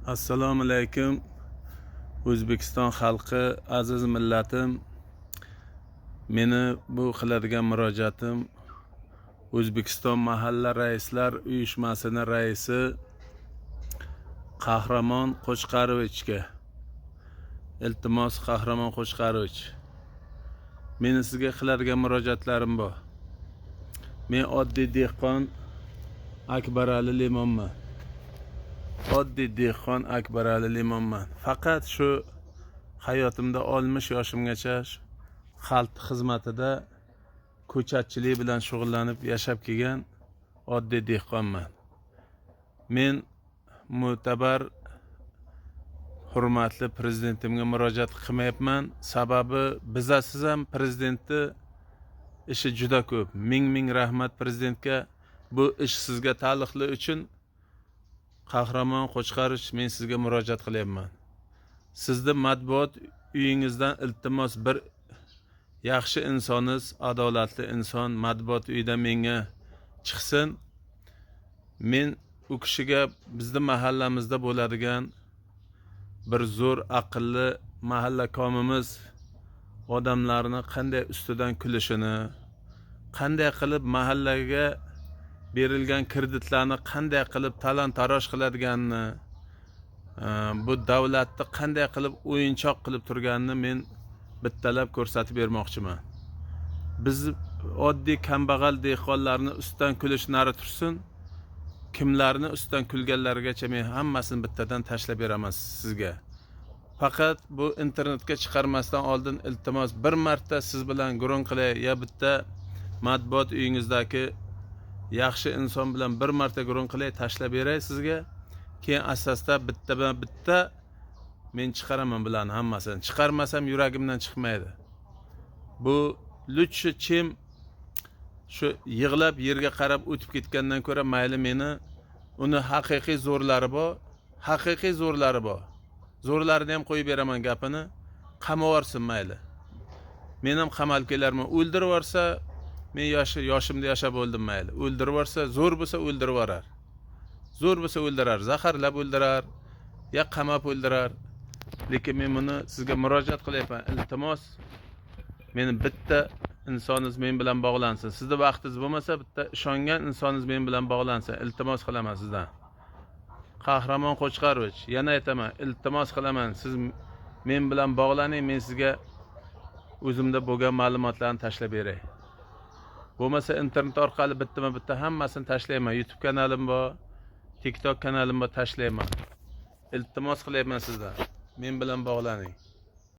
Assalomu alaykum. O'zbekiston xalqi, aziz millatim. Meni bu qiladigan murojaatim O'zbekiston mahalla raislar uyushmasining raisi Qahramon Qo'chqarovichga. Iltimos, Qahramon Qo'chqarovich. Meni sizga qiladigan murojaatlarim bor. Men oddiy dehqon Akbarali Limonman. Oddiy dehqon Akbarali Limonman. Faqat shu hayotimda 60 yoshimgacha xalq xizmatida ko'chatchilik bilan shug'ullanib yashab kelgan oddiy dehqonman. Men mo'tabar hurmatli prezidentimga murojaat qilmayapman. Sababi bizasiz ham prezidentni ishi juda ko'p. Ming rahmat prezidentga. Bu ish sizga taalluqli uchun Qahramon Qo'chqarovich, men sizga murojaat qilyapman. Sizni matbuot uyingizdan iltimos bir yaxshi insoniz, adolatli inson matbuot uyida menga chiqsin. Men u kishiga bizning mahallamizda bo'ladigan bir zo'r aqlli mahalla komimiz odamlarni qanday ustidan kulishini, qanday qilib mahallaga berilgan kreditlarni qanday qilib talon-taroj qiladiganini, bu davlatni qanday qilib o'yinchoq qilib turganini men bittalab ko'rsatib bermoqchiman. Biz oddiy kambag'al dehqonlarni ustidan kulish nari tursin. Kimlarni ustidan kulganlargacha men hammasini bittadan tashlab beraman sizga. Faqat bu internetga chiqarmasdan oldin iltimos bir marta siz bilan gurung qilay, ya bitta matbuot uyingizdagi yaxshi inson bilan bir marta gurung qilay, tashlab beray sizga. Keyin asosda bitta men chiqaraman bilan hammasini. Chiqarmasam yuragimdan chiqmaydi. Bu lutchi chim shu yig'lab yerga qarab o'tib ketgandan ko'ra mayli meni uni haqiqiy zo'rlari bor, haqiqiy zo'rlari bor. Zo'rlarini ham qo'yib beraman gapini. Qamavorsin mayli. Men ham qamalib kelarman. O'ldirib yuborsa men yoshimda yashab o'ldim mayli. O'ldirib yuborsa, zo'r bo'lsa o'ldirib yuborar. Zo'r bo'lsa o'ldirar, zaharlab o'ldirar, ya qamab o'ldirar. Lekin men buni sizga murojaat qilyapman. Iltimos, meni bitta insoningiz men bilan bog'lansin. Sizda vaqtingiz bo'lmasa, bitta ishongan insoningiz men bilan bog'lansin. Iltimos qilaman sizdan. Qahramon Qo'chqarovich, yana aytaman, iltimos qilaman, siz men bilan bog'laning, men sizga o'zimda bo'lgan ma'lumotlarni tashlab beray. Bo'lmasa internet orqali bitta hammasini tashlayman. YouTube kanalim bor, TikTok kanalim bor, tashlayman. Iltimos qilyapman sizdan. Men bilan bog'laning.